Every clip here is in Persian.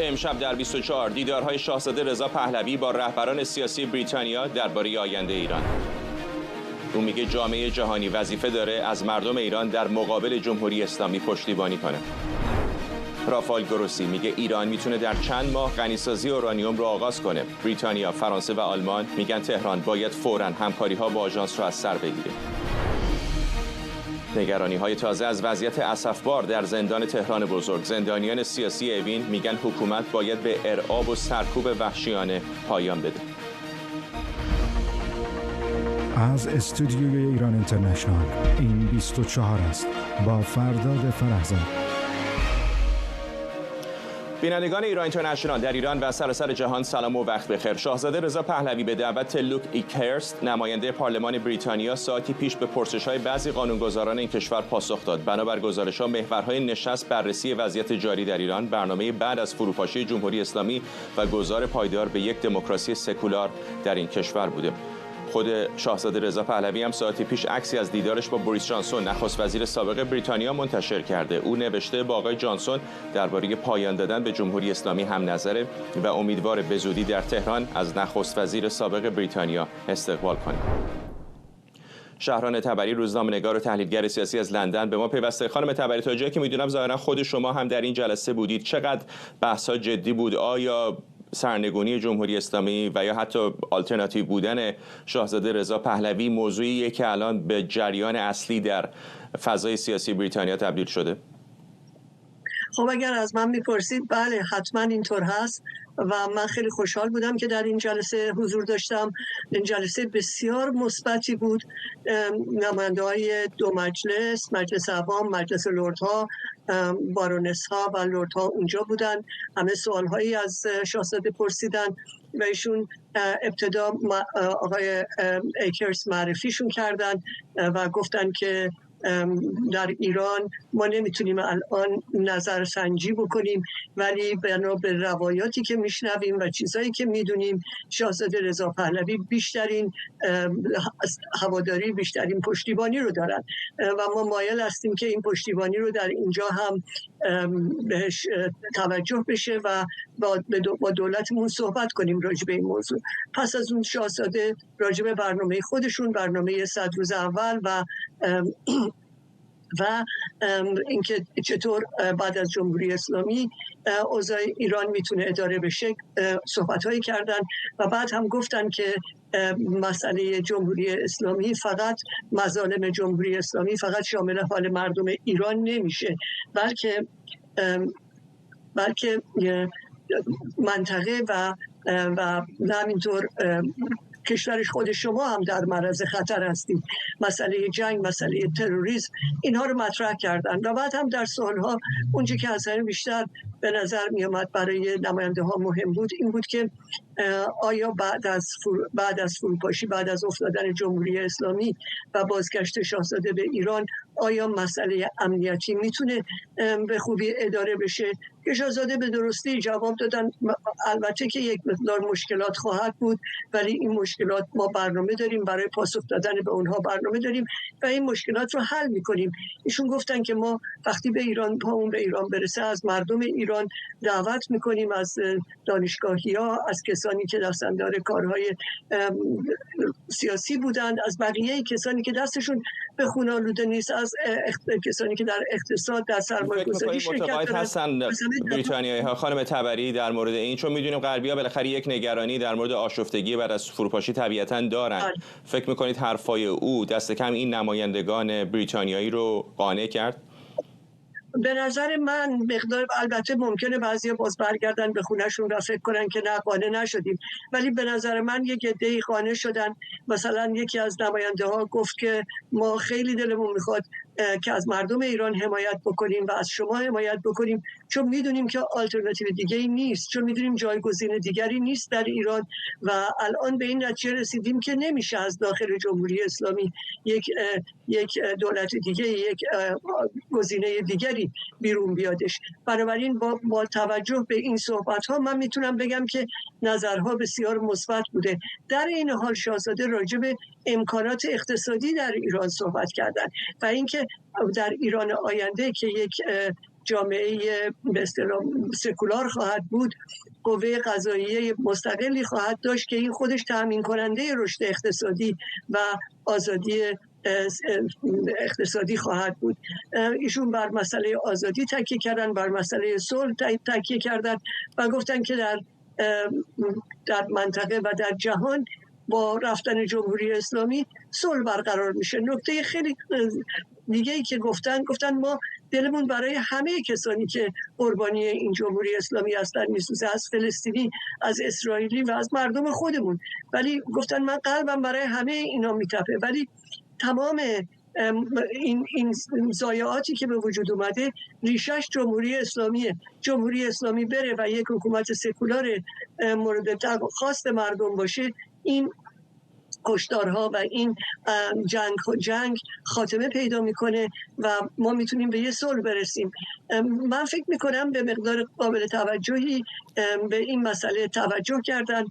امشب در 24 دیدارهای شاهزاده رضا پهلوی با رهبران سیاسی بریتانیا درباره آینده ایران. او میگه جامعه جهانی وظیفه داره از مردم ایران در مقابل جمهوری اسلامی پشتیبانی کنه. رافائل گروسی میگه ایران میتونه در چند ماه غنیسازی اورانیوم رو آغاز کنه. بریتانیا، فرانسه و آلمان میگن تهران باید فوراً همکاری‌ها با آژانس رو از سر بگیره. نگرانی‌های تازه از وضعیت اسفبار در زندان تهران بزرگ. زندانیان سیاسی اوین میگن حکومت باید به ارعاب و سرکوب وحشیانه پایان بده. از استودیوی ایران اینترنشنال این 24 است با فرداد فرحزاد. بینندگان ایران اینترنشنال در ایران و سراسر جهان سلام و وقت بخیر. شاهزاده رضا پهلوی به دعوت لوک ایکهرست نماینده پارلمان بریتانیا ساعتی پیش به پرسش‌های بعضی قانونگذاران این کشور پاسخ داد. بنابر گزارش‌ها محورهای نشست بررسی وضعیت جاری در ایران، برنامه بعد از فروپاشی جمهوری اسلامی و گذار پایدار به یک دموکراسی سکولار در این کشور بوده. خود شاهزاده رضا پهلوی هم ساعتی پیش عکسی از دیدارش با بوریس جانسون نخست وزیر سابق بریتانیا منتشر کرده. او نوشته با آقای جانسون درباره پایان دادن به جمهوری اسلامی هم نظره و امیدوار به زودی در تهران از نخست وزیر سابق بریتانیا استقبال کنه. شهران تبری روزنامه‌نگار و تحلیلگر سیاسی از لندن به ما پیوسته. خانم تبری، تا جایی که میدونم ظاهرا خود شما هم در این جلسه بودید، چقدر بحث‌ها جدی بود؟ آیا سرنگونی جمهوری اسلامی و یا حتی آلترناتیو بودن شاهزاده رضا پهلوی موضوعیه که الان به جریان اصلی در فضای سیاسی بریتانیا تبدیل شده؟ خب اگر از من میپرسید، بله حتما اینطور هست و من خیلی خوشحال بودم که در این جلسه حضور داشتم. این جلسه بسیار مثبتی بود. نماینده‌های دو مجلس، مجلس عوام، مجلس لردها، بارونس‌ها و لردها اونجا بودن. همه سوالهایی از شاهزاده پرسیدن و ایشون ابتدا آقای ایکرس معرفیشون کردن و گفتن که در ایران ما نمیتونیم الان نظر سنجی بکنیم، ولی بنا به روایاتی که میشنویم و چیزایی که میدونیم شاهزاده رضا پهلوی بیشترین هواداری، بیشترین پشتیبانی رو دارن و ما مایل هستیم که این پشتیبانی رو در اینجا هم بهش توجه بشه و با دولتمون صحبت کنیم راجع به این موضوع. پس از اون شاهزاده راجع به برنامه خودشون، برنامه 100 روز اول و اینکه چطور بعد از جمهوری اسلامی اوضاع ایران میتونه اداره بشه صحبت‌هایی کردن و بعد هم گفتن که مسئله جمهوری اسلامی فقط مظالم جمهوری اسلامی فقط شامل حال مردم ایران نمیشه، بلکه منطقه و همینطور کشورش خود شما هم در معرض خطر هستید. مسئله جنگ، مسئله تروریسم، اینها رو مطرح کردن و بعد هم در سوالها اونچه که از همه بیشتر به نظر می آمد برای نماینده ها مهم بود این بود که آیا بعد از فروپاشی، بعد از افتادن جمهوری اسلامی و بازگشت شاهزاده به ایران، آیا مسئله امنیتی میتونه به خوبی اداره بشه؟ که شاهزاده به درستی جواب دادن البته که یک مقدار مشکلات خواهد بود، ولی این مشکلات ما برنامه داریم، برای پاسخ دادن به اونها برنامه داریم و این مشکلات رو حل میکنیم. ایشون گفتن که ما وقتی پامون به ایران برسه از مردم ایران دعوت میکنیم، از دانشگاهی‌ها، از کسانی که دستاندار کارهای سیاسی بودند، از بقیه کسانی که دستشون به خون آلوده نیست، از کسانی که در اقتصاد، در سرمایه‌گذاری شرکت هستن بریتانیایی‌ها. خانم تبری، در مورد این، چون میدونیم غربی‌ها بالاخره یک نگرانی در مورد آشفتگی بعد از فروپاشی طبیعتاً دارن، فکر می‌کنید حرفای او دست کم این نمایندگان بریتانیایی رو قانع کرد؟ به نظر من مقدار، البته ممکنه بعضیا باز برگردن به خونه‌شون و فکر کنن که نه قانع نشدیم، ولی به نظر من یک عده‌ای قانع شدن. مثلا یکی از نماینده‌ها گفت که ما خیلی دلمون میخواد که از مردم ایران حمایت بکنیم و از شما حمایت بکنیم، چون میدونیم که آلترناتیو دیگه‌ای نیست، چون میدونیم جایگزین دیگری نیست در ایران و الان به این نتیجه رسیدیم که نمیشه از داخل جمهوری اسلامی یک دولت دیگه، یک گزینه دیگری بیرون بیادش. بنابراین با توجه به این صحبت‌ها من میتونم بگم که نظرها بسیار مثبت بوده. در این حال شاهزاده راجع به امکانات اقتصادی در ایران صحبت کردن و اینکه در ایران آینده که یک جامعه به اصطلاح سکولار خواهد بود، قوه قضاییه مستقلی خواهد داشت که این خودش تامین کننده رشد اقتصادی و آزادی اقتصادی خواهد بود. ایشون بر مسئله آزادی تکیه کردن، بر مسئله صلح تکیه کردن و گفتن که در منطقه و در جهان با رفتن جمهوری اسلامی صلح برقرار میشه. نکته خیلی دیگه ای که گفتن ما دلمون برای همه کسانی که قربانی این جمهوری اسلامی هستن میسوزه، از فلسطینی، از اسرائیلی و از مردم خودمون، ولی گفتن من قلبم برای همه اینا میتپه، ولی تمام این ضایعاتی که به وجود اومده ریشش جمهوری اسلامیه. جمهوری اسلامی بره و یک حکومت سکولار مورد خواست مردم باشه، این کشتارها و این جنگ خاتمه پیدا میکنه و ما میتونیم به یه صلح برسیم. من فکر میکنم به مقدار قابل توجهی به این مسئله توجه کردن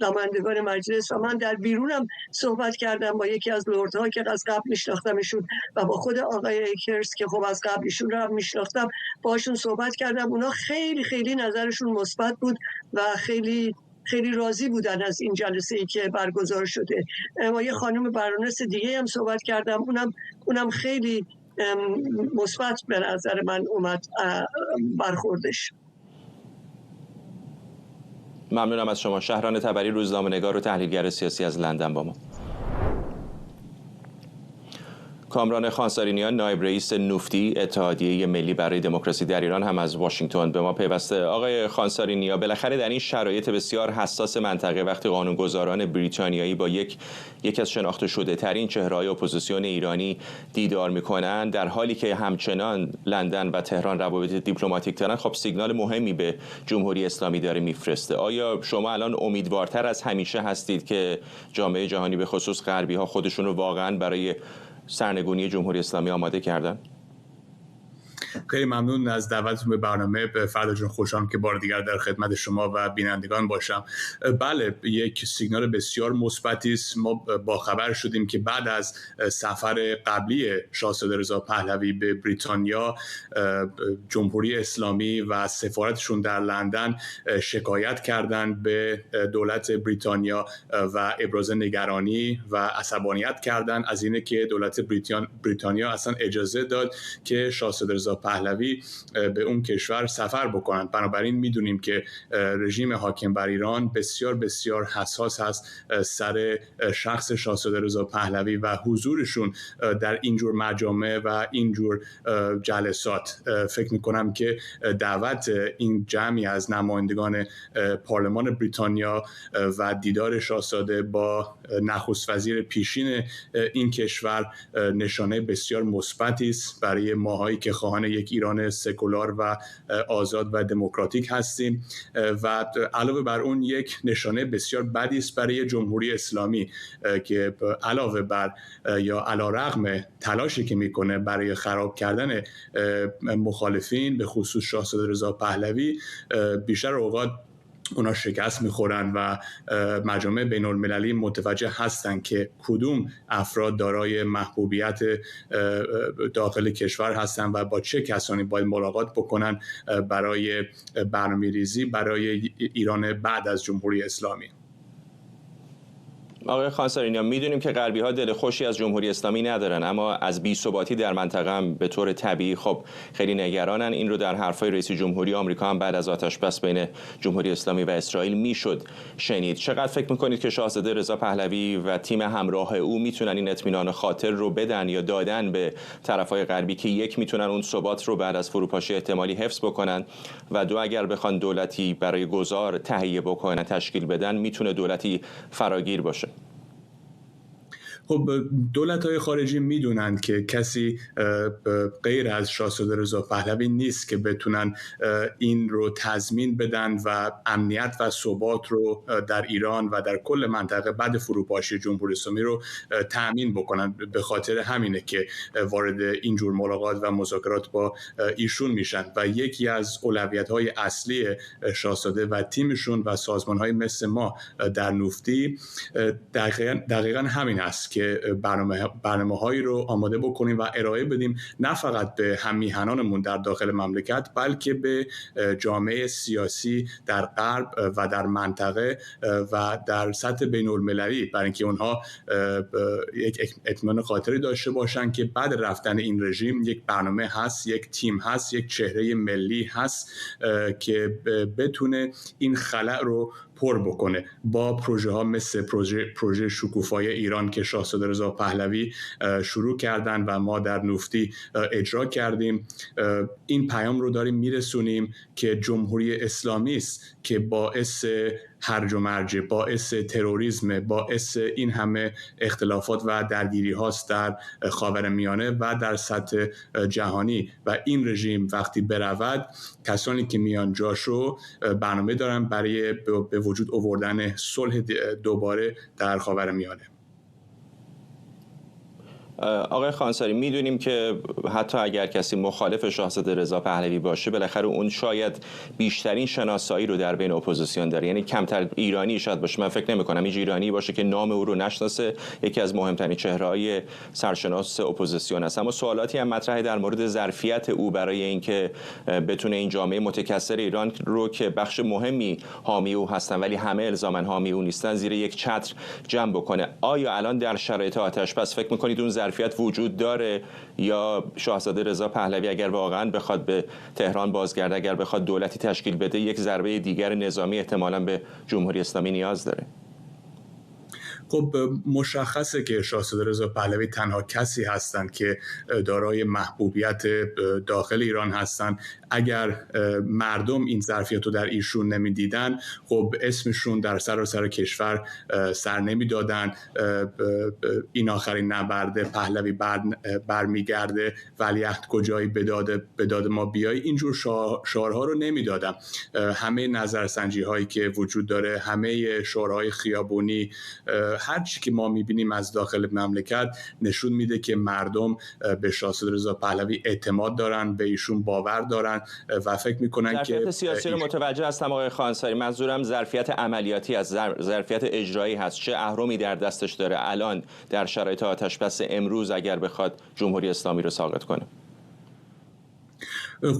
نمایندگان مجلس و من در بیرونم صحبت کردم با یکی از لردها که از قبل میشناختمشون و با خود آقای ایکرز که خب از قبل ایشون رو هم میشناختم، باشون صحبت کردم. اونا خیلی خیلی نظرشون مثبت بود و خیلی خیلی راضی بودن از این جلسه‌ای که برگزار شده. ما یه خانم بارونس دیگه هم صحبت کردم، اونم خیلی مثبت به نظر من اومد برخوردش. ممنونم از شما. شهران تبری، روزنامه‌نگار و تحلیلگر سیاسی از لندن با ما. کامران خانسارینیان، نایب رئیس نوفتی اتحادیه ملی برای دموکراسی در ایران، هم از واشنگتن به ما پیوسته. آقای خانسارینیا، بالاخره در این شرایط بسیار حساس منطقه وقتی قانونگذاران بریتانیایی با یک از شناخته شده ترین چهره‌های اپوزیسیون ایرانی دیدار می‌کنند، در حالی که همچنان لندن و تهران روابط دیپلماتیک دارن، خب سیگنال مهمی به جمهوری اسلامی داره میفرسته. آیا شما الان امیدوارتر از همیشه هستید که جامعه جهانی به خصوص غربی‌ها خودشون رو واقعاً برای سرنگونی جمهوری اسلامی آماده کردن؟ خیلی ممنون از دعوتتون به برنامه. به فردا جون، خوشحالم که بار دیگر در خدمت شما و بینندگان باشم. بله، یک سیگنال بسیار مثبتی است. ما با خبر شدیم که بعد از سفر قبلی شاهزاده رضا پهلوی به بریتانیا، جمهوری اسلامی و سفارتشون در لندن شکایت کردند به دولت بریتانیا و ابراز نگرانی و عصبانیت کردند از اینه که دولت بریتانیا اصلا اجازه داد که شاهزاده رضا پهلوی به اون کشور سفر بکنند. بنابراین میدونیم که رژیم حاکم بر ایران بسیار بسیار حساس هست سر شخص شاهزاده رضا پهلوی و حضورشون در اینجور مجامع و اینجور جلسات. فکر میکنم که دعوت این جمعی از نمایندگان پارلمان بریتانیا و دیدار شاهزاده با نخست وزیر پیشین این کشور نشانه بسیار مثبتی است برای ماهایی که خواهان یک ایران سکولار و آزاد و دموکراتیک هستیم و علاوه بر اون یک نشانه بسیار بدی است برای جمهوری اسلامی که علاوه بر یا علیرغم تلاشی که میکنه برای خراب کردن مخالفین به خصوص شاهزاده رضا پهلوی، بیشتر اوقات اونا شکست میخورن و مجامع بین المللی متوجه هستن که کدوم افراد دارای محبوبیت داخل کشور هستن و با چه کسانی باید ملاقات بکنن برای برنامه‌ریزی برای ایران بعد از جمهوری اسلامی. آقای خانسارینیا، میدونیم که غربی‌ها دل خوشی از جمهوری اسلامی ندارن، اما از بی‌ثباتی در منطقه هم به طور طبیعی خب خیلی نگرانن. این رو در حرفای رئیس جمهوری آمریکا هم بعد از آتش‌بس بین جمهوری اسلامی و اسرائیل میشد شنید. چقدر فکر میکنید که شاهزاده رضا پهلوی و تیم همراه او میتونن این اطمینان خاطر رو بدن یا دادن به طرفای غربی که یک، میتونن اون ثبات رو بعد از فروپاشی احتمالی حفظ بکنن و دو، اگر بخوان دولتی برای گذار تهیه بکنن، تشکیل بدن، میتونه دولتی فراگیر باشه؟ خب دولت‌های خارجی میدونن که کسی غیر از شاهزاده رضا پهلوی نیست که بتونن این رو تضمین بدن و امنیت و ثبات رو در ایران و در کل منطقه بعد فروپاشی جمهوری اسلامی رو تأمین بکنن. به خاطر همینه که وارد اینجور ملاقات و مذاکرات با ایشون میشن و یکی از اولویت‌های اصلی شاهزاده و تیمشون و سازمان‌های مثل ما در نوفتی دقیقاً همین است که برنامه‌هایی رو آماده بکنیم و ارائه بدیم، نه فقط به هم میهنانمون در داخل مملکت، بلکه به جامعه سیاسی در غرب و در منطقه و در سطح بین‌المللی، برای اینکه اونها یک اطمینان خاطری داشته باشن که بعد رفتن این رژیم یک برنامه هست، یک تیم هست، یک چهره ملی هست که بتونه این خلأ رو پر بکنه با پروژه ها مثل پروژه شکوفای ایران که شاهزاده رضا پهلوی شروع کردن و ما در نفتی اجرا کردیم. این پیام رو داریم میرسونیم که جمهوری اسلامی است که باعث هرج و مرج، باعث تروریسم، باعث این همه اختلافات و درگیری هاست در خاورمیانه و در سطح جهانی و این رژیم وقتی برود، کسانی که میان جاشو برنامه دارن برای به وجود آوردن صلح دوباره در خاورمیانه. آقای خانساری، میدونیم که حتی اگر کسی مخالف شاهزاده رضا پهلوی باشه، بالاخره اون شاید بیشترین شناسایی رو در بین اپوزیسیون داره، یعنی کمتر ایرانی شاید باشه. من فکر نمی‌کنم هیچ ایرانی باشه که نام او رو نشناسه. یکی از مهمترین چهره‌های سرشناس اپوزیسیون است. اما سوالاتی هم مطرحه در مورد ظرفیت او برای اینکه بتونه این جامعه متکثر ایران رو که بخش مهمی حامی او هستن ولی همه الزاماً حامی او نیستن زیر یک چتر جمع بکنه. آیا الان در شرایط آتش‌بس فکر می‌کنید اون ظرفیت وجود داره، یا شاهزاده رضا پهلوی اگر واقعا بخواد به تهران بازگرده، اگر بخواد دولتی تشکیل بده، یک ضربه دیگر نظامی احتمالاً به جمهوری اسلامی نیاز داره؟ خب مشخصه که شاهزاده رضا پهلوی تنها کسی هستند که دارای محبوبیت داخل ایران هستند. اگر مردم این ظرفیت رو در ایشون نمیدیدن، خب اسمشون در سراسر کشور سر نمیدادن. این آخرین نبرده، پهلوی برمیگرده، ولیعهد کجایی، به داد ما بیای، اینجور شعارها رو نمیدادن. همه نظرسنجی هایی که وجود داره، همه شعارهای خیابونی، هر چی که ما میبینیم از داخل مملکت نشون میده که مردم به شاهزاده رضا پهلوی اعتماد دارن، به ایشون باور دارن و فکر میکنن که ظرفیت سیاسی رو متوجه هستم آقای خانساری. منظورم ظرفیت عملیاتی از ظرفیت اجرایی هست. چه اهرمی در دستش داره الان در شرایط آتش‌بس امروز اگر بخواد جمهوری اسلامی رو ساقط کنه؟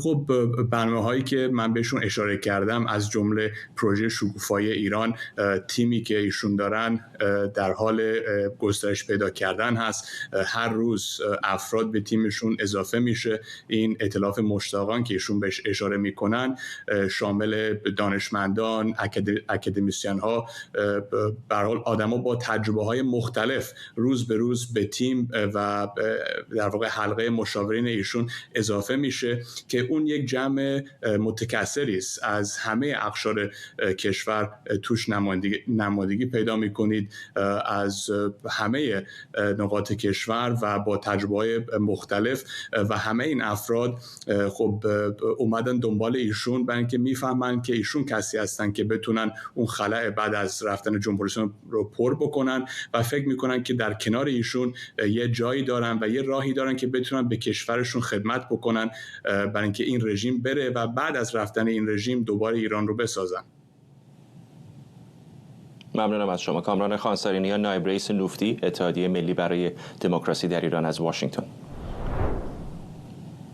خب برنامه‌هایی که من بهشون اشاره کردم، از جمله پروژه شکوفای ایران، تیمی که ایشون دارن در حال گسترش پیدا کردن هست. هر روز افراد به تیمشون اضافه میشه. این ائتلاف مشتاقان که ایشون بهش اشاره میکنن شامل دانشمندان، اکادمیسین ها، به هر حال آدما با تجربه های مختلف روز به روز به تیم و در واقع حلقه مشاورین ایشون اضافه میشه که اون یک جمع متکثری است از همه اقشار کشور. توش نمایندگی پیدا میکنید از همه نقاط کشور و با تجربه‌های مختلف و همه این افراد خب اومدن دنبال ایشون برای اینکه میفهمن که ایشون کسی هستن که بتونن اون خلأ بعد از رفتن جمهوری اسلامی رو پر بکنن و فکر میکنن که در کنار ایشون یه جایی دارن و یه راهی دارن که بتونن به کشورشون خدمت بکنن برای اینکه این رژیم بره و بعد از رفتن این رژیم دوباره ایران رو بسازن. ممنونم از شما. کامران خانساری نیا، نایب رئیس نفتی، اتحادیه ملی برای دموکراسی در ایران از واشنگتن.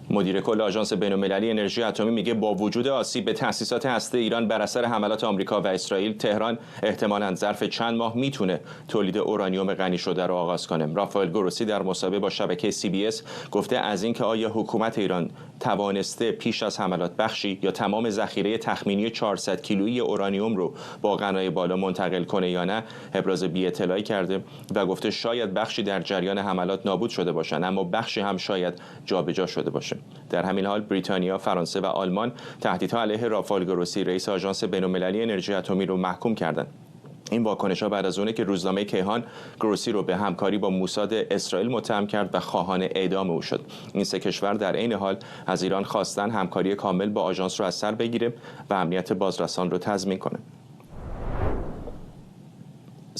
مدیر کل آژانس بین‌المللی انرژی اتمی میگه با وجود آسیب به تأسیسات هسته ایران بر اثر حملات آمریکا و اسرائیل، تهران احتمالاً ظرف چند ماه میتونه تولید اورانیوم غنی شده رو آغاز کنه. رافائل گروسی در مصاحبه با شبکه CBS گفته از اینکه آیا حکومت ایران توانسته پیش از حملات بخشی یا تمام ذخیره تخمینی 400 کیلویی اورانیوم رو با غنای بالا منتقل کنه یا نه، ابراز بی‌اطلاعی کرده و گفته شاید بخشی در جریان حملات نابود شده باشن، اما بخشی هم شاید جابجا شده باشه. در همین حال بریتانیا، فرانسه و آلمان تهدیدها علیه رافائل گروسی رئیس آژانس بین‌المللی انرژی اتمی رو محکوم کردند. این واکنش‌ها بعد از اونه که روزنامه کیهان گروسی رو به همکاری با موساد اسرائیل متهم کرد و خواهان اعدام او شد. این سه کشور در عین حال از ایران خواستن همکاری کامل با آژانس رو از سر بگیره و امنیت بازرسان رو تضمین کنه.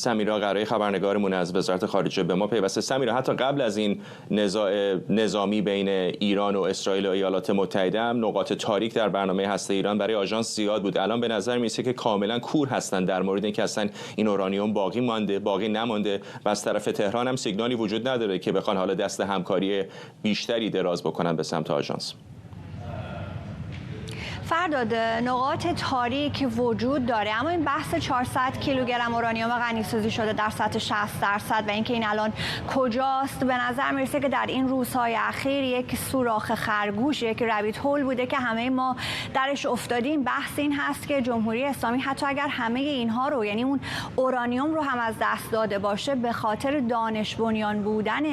سمیرا قرایی خبرنگارمون از وزارت خارجه به ما پیوسته. سمیرا، حتی قبل از این نزاع نظامی بین ایران و اسرائیل و ایالات متحده هم نقاط تاریک در برنامه هسته ایران برای آژانس زیاد بود. الان به نظر میرسه که کاملا کور هستن در مورد اینکه اصلا این اورانیوم باقی نمانده و از طرف تهران هم سیگنالی وجود نداره که بخوان حالا دست همکاری بیشتری دراز بکنن به سمت آژانس. فرداد، نقاط تاریک وجود داره، اما این بحث 400 کیلوگرم اورانیوم غنی‌سازی شده در سطح 60% و اینکه این الان کجاست، به نظر میرسه که در این روزهای اخیر یک سوراخ خرگوش، یک ربیت هول بوده که همه ما درش افتادیم. بحث این هست که جمهوری اسلامی حتی اگر همه اینها رو، یعنی اون اورانیوم رو هم از دست داده باشه، به خاطر دانش بنیان بودن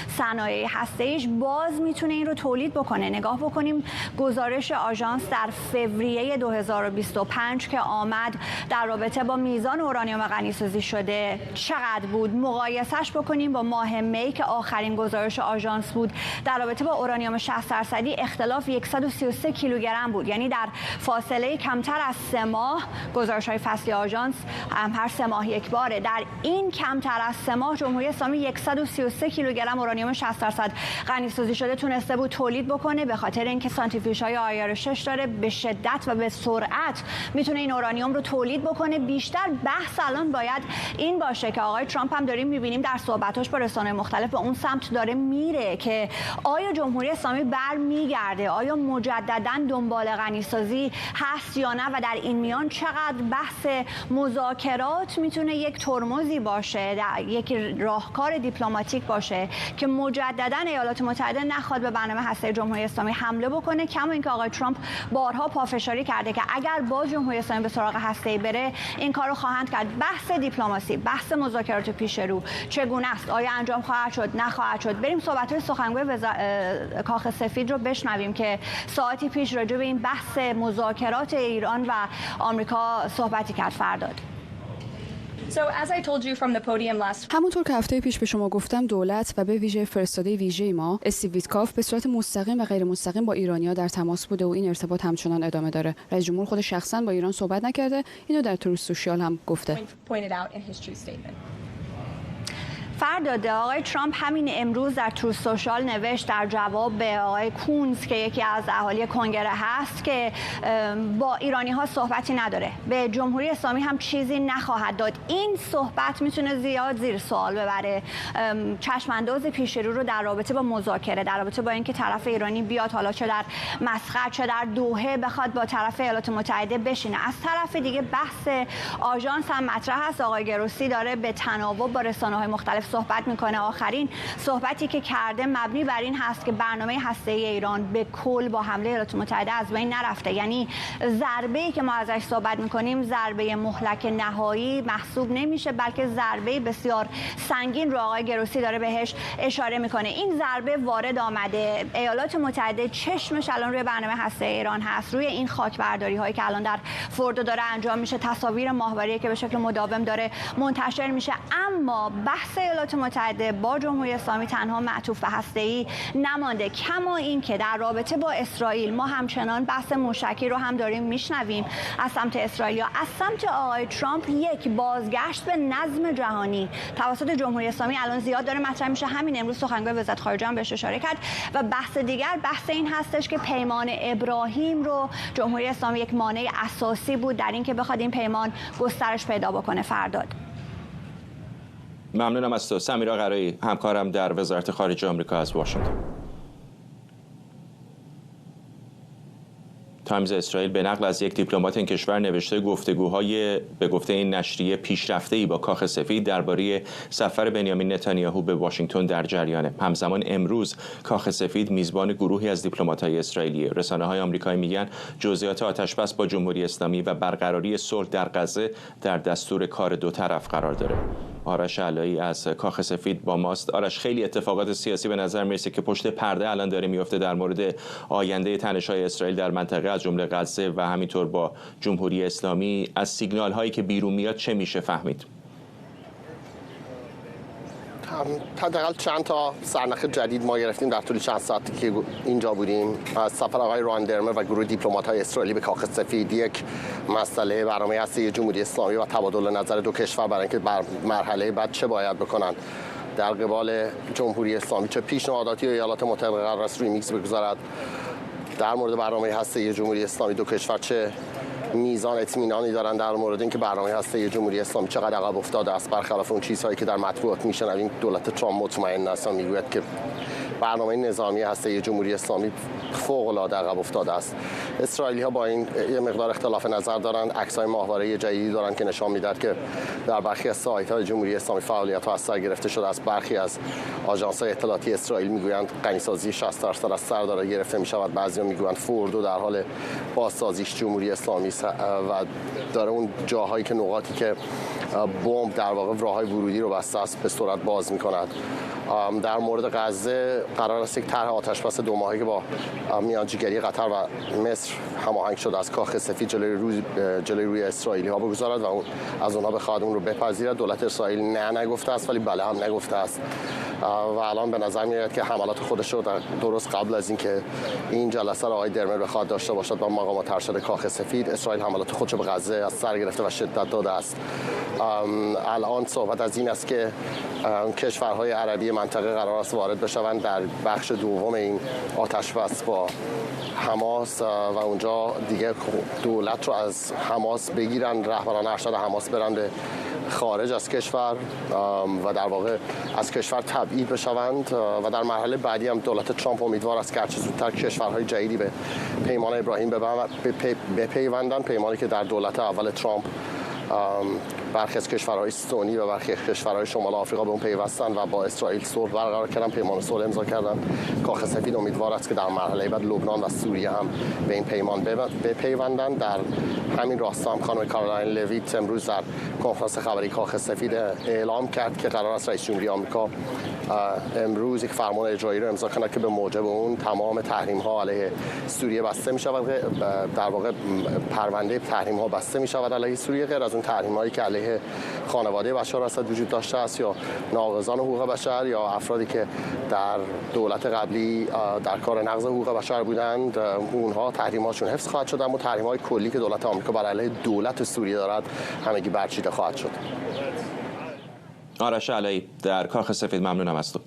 صنایع هسته‌ایش باز میتونه این رو تولید بکنه. نگاه بکنیم گزارش آژانس در فوریه 2025 که آمد در رابطه با میزان اورانیوم غنی‌سازی شده چقدر بود، مقایسش بکنیم با ماه می که آخرین گزارش آژانس بود در رابطه با اورانیوم 60% اختلاف 133 کیلوگرم بود. یعنی در فاصله کمتر از 3 ماه، گزارش‌های فصلی آژانس هر 3 ماه یک باره، در این کمتر از 3 ماه جمهوری اسلامی 133 کیلوگرم اورانیوم 60% غنی‌سازی شده تونسته بود تولید بکنه، به خاطر اینکه سانتریفیوژهای آیار 6 داره، به شدت و به سرعت میتونه این اورانیوم رو تولید بکنه. بیشتر بحث الان باید این باشه که آقای ترامپ هم داریم میبینیم در صحبتاش با رسانه‌های مختلف به اون سمت داره میره که آیا جمهوری اسلامی برمیگرده، آیا مجددا دنبال غنی‌سازی هست یا نه، و در این میان چقدر بحث مذاکرات میتونه یک ترمزی باشه، یک راهکار دیپلماتیک باشه که مجددا ایالات متحده نخواد به برنامه هسته جمهوری اسلامی حمله بکنه. کما اینکه آقای ترامپ بارها پافشاری کرده که اگر با جمهوری اسلامی به سراغ هسته‌ای بره این کارو خواهند کرد. بحث دیپلماسی، بحث مذاکرات پیش رو چگونه است، آیا انجام خواهد شد، نخواهد شد. بریم صحبت‌های سخنگوی کاخ سفید رو بشنویم که ساعتی پیش راجع به این بحث مذاکرات ایران و آمریکا صحبتی کرد. فرداد. همونطور که هفته پیش به شما گفتم، دولت و به ویژه فرستاده ویژه ما استیو ویتکاف به صورت مستقیم و غیر مستقیم با ایرانی‌ها در تماس بوده و این ارتباط همچنان ادامه داره. رئیس جمهور خود شخصا با ایران صحبت نکرده، اینو در تروث سوشیال هم گفته. فرداد، آقای ترامپ همین امروز در تروث سوشال نوشت در جواب به آقای کونز که یکی از اهالی کنگره هست که با ایرانی ها صحبتی نداره، به جمهوری اسلامی هم چیزی نخواهد داد. این صحبت میتونه زیاد زیر سوال ببره چشمانداز پیش رو در رابطه با مذاکره، در رابطه با اینکه طرف ایرانی بیاد، حالا چه در مسقط چه در دوحه، بخواد با طرف ایالات متحده بشینه. از طرف دیگه بحث آژانس هم مطرح هست. آقای گروسی داره به تناوب با رسانه‌های مختلف صحبت میکنه. آخرین صحبتی که کرده مبنی بر این هست که برنامه هسته‌ای ایران به کل با حمله ایالات متحده از بین نرفته. یعنی ضربه‌ای که ما ازش صحبت میکنیم ضربه مهلک نهایی محسوب نمیشه، بلکه ضربه بسیار سنگین رو آقای گروسی داره بهش اشاره میکنه. این ضربه وارد آمده، ایالات متحده چشمش الان روی برنامه هسته‌ای ایران هست، روی این خاکبرداری هایی که الان در فوردو داره انجام میشه، تصاویر ماهواره‌ای که به شکل مداوم داره منتشر میشه. اما بحث ایالات متحده با جمهوری اسلامی تنها معطوف به هسته‌ای نمانده. کما این که در رابطه با اسرائیل ما همچنان بحث موشکی رو هم داریم میشنویم از سمت اسرائیل. از سمت آقای ترامپ یک بازگشت به نظم جهانی توسط جمهوری اسلامی الان زیاد داره مطرح میشه. همین امروز سخنگوی وزارت خارجه هم بهش اشاره کرد. و بحث دیگر بحث این هستش که پیمان ابراهیم رو جمهوری اسلامی یک مانع اساسی بود در اینکه بخواد این پیمان گسترش پیدا بکنه. فرداد. ممنونم از تو سمیرا قرایی، همکارم در وزارت خارجه آمریکا از واشنگتن. تایمز اسرائیل به نقل از یک دیپلمات این کشور نوشته گفتگوهای به گفته این نشریه پیشرفته‌ای با کاخ سفید درباره سفر بنیامین نتانیاهو به واشنگتن در جریانه. همزمان امروز کاخ سفید میزبان گروهی از دیپلمات‌های اسرائیلی. رسانه‌های آمریکایی میگن جزئیات آتش‌بس با جمهوری اسلامی و برقراری صلح در غزه در دستور کار دو طرف قرار داره. آرش علایی از کاخ سفید با ماست. آرش، خیلی اتفاقات سیاسی به نظر میرسه که پشت پرده الان داره میفته در مورد آینده تنش‌های اسرائیل در منطقه از جمله غزه و همینطور با جمهوری اسلامی. از سیگنال هایی که بیرون میاد چه میشه فهمید؟ حداقل چند تا سرنخ جدید ما گرفتیم در طول چند ساعتی که اینجا بودیم. از سفر آقای ران درمر و گروه دیپلمات‌های اسرائیلی به کاخ سفید، یک مسئله برنامه هسته جمهوری اسلامی و تبادل نظر دو کشور برای اینکه بر مرحله بعد چه باید بکنن در قبال جمهوری اسلامی، چه پیشنهاداتی ایالات متحده قرار است روی میز بگذارد در مورد برنامه هسته جمهوری اسلامی دو کشور، چه میزان اطمینانی دارن در مورد اینکه برنامه هسته جمهوری اسلامی چقدر عقب افتاده است برخلاف اون چیزهایی که در مطبوعات میشنویم. دولت ترامپ مطمئن است و میگوید که برنامه نظامی هسته جمهوری اسلامی فوق العاده عقب افتاده است. اسرائیلی ها با این یه مقدار اختلاف نظر دارن. عکس‌های ماهواره جدیدی دارن که نشان میدهد که در برخی از سایت‌های جمهوری اسلامی فعالیت‌ها از سر گرفته شده است. برخی از آژانس‌های اطلاعاتی اسرائیل میگویند غنی‌سازی 60% از سر داره گرفته میشود. بعضی‌ها میگویند فوردو در حال بازسازیش جمهوری اسلامی است و داره اون جاهایی که نقاطی که بمب در واقع راههای ورودی رو بسته است به سرعت باز می‌کند. در مورد غزه قرار است یک طرح آتشبس 2 ماهه که با میانجیگری قطر و مصر هماهنگ شده از کاخ سفید جلوی روی اسرائیلی ها بگذارد و از اونها بخواد اون رو بپذیرد. دولت اسرائیل نه نگفته است ولی بله هم نگفته است و الان به نظر میاد که حملات خودش رو درست قبل از اینکه این جلسه رو آقای درمر بخواد داشته باشد با مقامات ارشد کاخ سفید، اسرائیل حملات خودش رو به غزه از سر گرفته و شدت داده است. الان صحبت از این است که کشورهای عربی منطقه قرار است وارد بشوند در بخش دوم این آتشبس با حماس و اونجا دیگه دولت رو از حماس بگیرن، رهبران ارشد حماس برن به خارج از کشور و در واقع از کشور تبعید بشوند و در مرحله بعدی هم دولت ترامپ امیدوار است که هرچه زودتر کشورهای جدیدی به پیمان ابراهیم بپیوندند، پیمانی که در دولت اول ترامپ برخی از کشورهای سنی و برخی از کشورهای شمال آفریقا به اون پیوستن و با اسرائیل صلح برقرار کردن، پیمان صلح امضا کردن. کاخ سفید امیدوار است که در مرحله بعد لبنان و سوریه هم به این پیمان بپیوندن. در همین راستا هم خانم کارولاین لویت امروز در کنفرانس خبری کاخ سفید اعلام کرد که قرار است رئیس جمهوری آمریکا امروز یک فرمان اجرایی رو امضا کند که به موجب اون تمام تحریم ها علیه سوریه بسته می شود. در واقع پرونده تحریم ها بسته می شود علیه سوریه، غیر از اون تحریم هایی که علیه خانواده بشار اسد وجود داشته است یا ناقضان حقوق بشر یا افرادی که در دولت قبلی در کار نقض حقوق بشر بودند، اونها تحریم هاشون حفظ خواهد شد، اما تحریم های کلی که دولت آمریکا بر علیه دولت سوریه دارد همگی برچیده خواهد شد. آرش علایی در کاخ سفید، ممنونم از تو.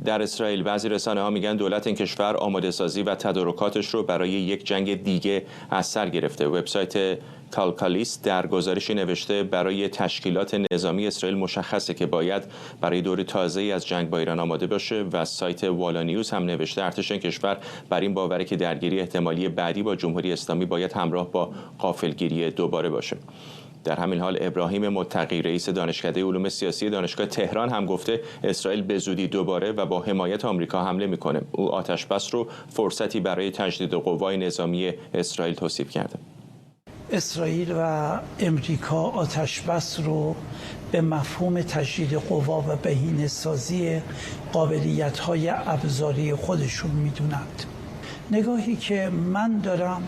در اسرائیل بعضی رسانه ها میگن دولت این کشور آماده سازی و تدارکاتش رو برای یک جنگ دیگه از سر گرفته. وبسایت کالکالیست در گزارشی نوشته برای تشکیلات نظامی اسرائیل مشخصه که باید برای دور تازه‌ای از جنگ با ایران آماده باشه و سایت والا نیوز هم نوشته ارتش این کشور بر این باوره که درگیری احتمالی بعدی با جمهوری اسلامی باید همراه با غافلگیری دوباره باشه. در همین حال ابراهیم متقی رئیس دانشکده علوم سیاسی دانشگاه تهران هم گفته اسرائیل به زودی دوباره و با حمایت آمریکا حمله میکنه. او آتشبس رو فرصتی برای تجدید قوای نظامی اسرائیل توصیف کرده. اسرائیل و امریکا آتشبس رو به مفهوم تجدید قوا و بهینه‌سازی قابلیت‌های ابزاری خودشون میدونند. نگاهی که من دارم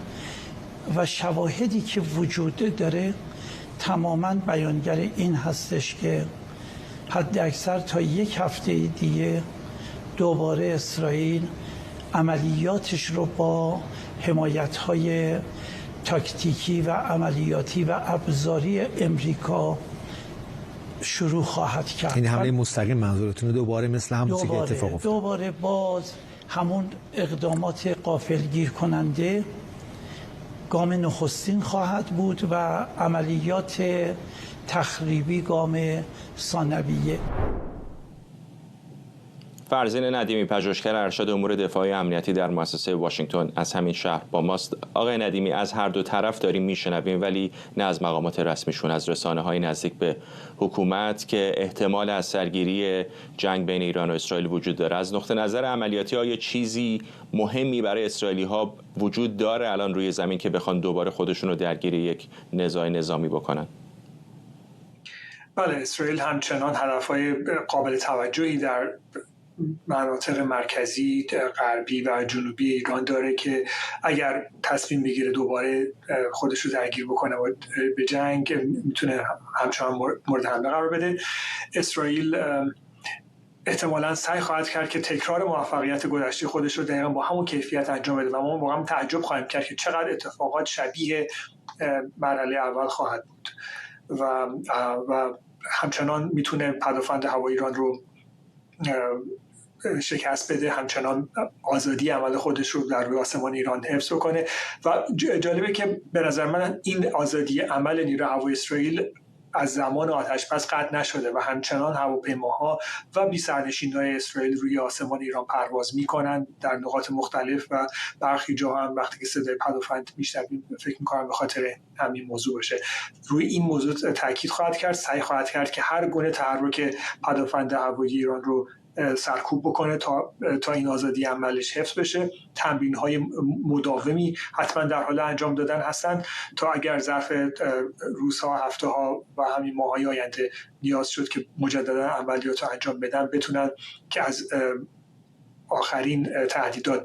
و شواهدی که وجود داره تماماً بیانگر این هستش که حد اکثر تا یک هفته دیگه دوباره اسرائیل عملیاتش رو با حمایت‌های تاکتیکی و عملیاتی و ابزاری امریکا شروع خواهد کرد. این حمله مستقیم منظورتونه دوباره مثل همون چیزی که اتفاق افتاد؟ دوباره باز همون اقدامات غافلگیر کننده گام نخستین خواهد بود و عملیات تخریبی گام ثانویه. فرزین ندیمی، پژوهشگر ارشد امور دفاعی امنیتی در مؤسسه واشنگتن از همین شهر با ماست. آقای ندیمی، از هر دو طرف داریم میشنویم ولی نه از مقامات رسمیشون، از رسانه‌های نزدیک به حکومت که احتمال از سرگیری جنگ بین ایران و اسرائیل وجود داره. از نقطه نظر عملیاتی آیا چیزی مهمی برای اسرائیلی‌ها وجود داره الان روی زمین که بخوان دوباره خودشون رو درگیر یک نزاع نظامی بکنن؟ بله، اسرائیل همچنان هدف‌های قابل توجهی در مناطق مرکزی، غربی و جنوبی ایران داره که اگر تصمیم بگیره دوباره خودش رو درگیر بکنه و به جنگ میتونه همچنان مورد حمله قرار بده. اسرائیل احتمالاً سعی خواهد کرد که تکرار موفقیت گذشته خودش رو دقیقاً با همون کیفیت انجام بده و ما واقعا تعجب خواهیم کرد که چقدر اتفاقات شبیه مرحله اول خواهد بود و همچنان میتونه پدافند هوایی ایران رو شکست بده، همچنان آزادی عمل خودش رو در روی آسمان ایران حفظ کنه. و جالبه که به نظر من این آزادی عمل نیروی هوایی اسرائیل از زمان آتش‌بس قطع نشده و همچنان هواپیماها و بی‌سرنشین‌های اسرائیل روی آسمان ایران پرواز می‌کنند در نقاط مختلف و برخی جاها هم وقتی که صدای پدافند میشنویم فکر می‌کنم به خاطر همین موضوع باشه. روی این موضوع تاکید خواهد کرد، سعی خواهد کرد که هر گونه تحرک پدافند هوایی ایران رو سرکوب بکنه تا این آزادی عملش حفظ بشه. تمرین‌های مداومی حتما در حال انجام دادن هستند تا اگر ظرف روزها، هفته‌ها و همین ماه‌های آینده نیاز شد که مجددا عملیات رو انجام بدن بتونن که از آخرین تهدیدات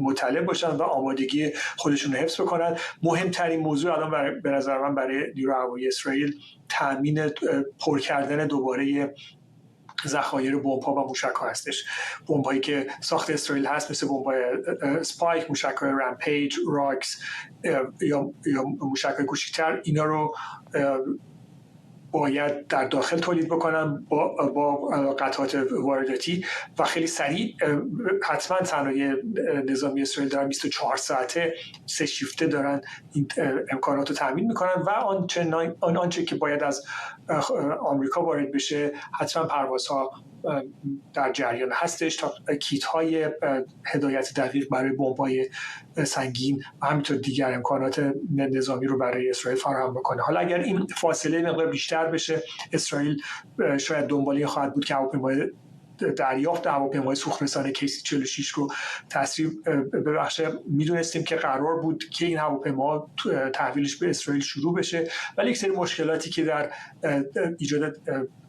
مطلع باشن و آمادگی خودشون رو حفظ بکنن. مهمترین موضوع الان به نظر من برای نیروی هوایی اسرائیل تامین پر کردن دوباره ذخایر بمب‌ها و موشک‌ها هستش. بمب‌هایی که ساخت اسرائیل هست مثل بمب‌های اسپایک، موشک‌های رمپیج، راکس یا موشک‌های کوچکتر، اینا رو باید در داخل تولید بکنن با قطعات وارداتی و خیلی سریع. حتما صنایع نظامی اسرائیل دارن 24 ساعته 3 شیفته دارن این امکانات رو تامین میکنن و آنچه که باید از آمریکا وارد بشه حتما پروازها در جریان هستش تا کیت های هدایت دقیق برای بمب‌های سنگین و همینطور دیگر امکانات نظامی رو برای اسرائیل فراهم بکنه. حالا اگر این فاصله مقدار بیشتر بشه، اسرائیل شاید دنبالی خواهد بود که دریافت هواپیمای سوخت‌رسان کیسی 46 رو تسریع ببخشه. میدونستیم که قرار بود که این هواپیما تحویلش به اسرائیل شروع بشه، ولی یک سری مشکلاتی که در ایجاد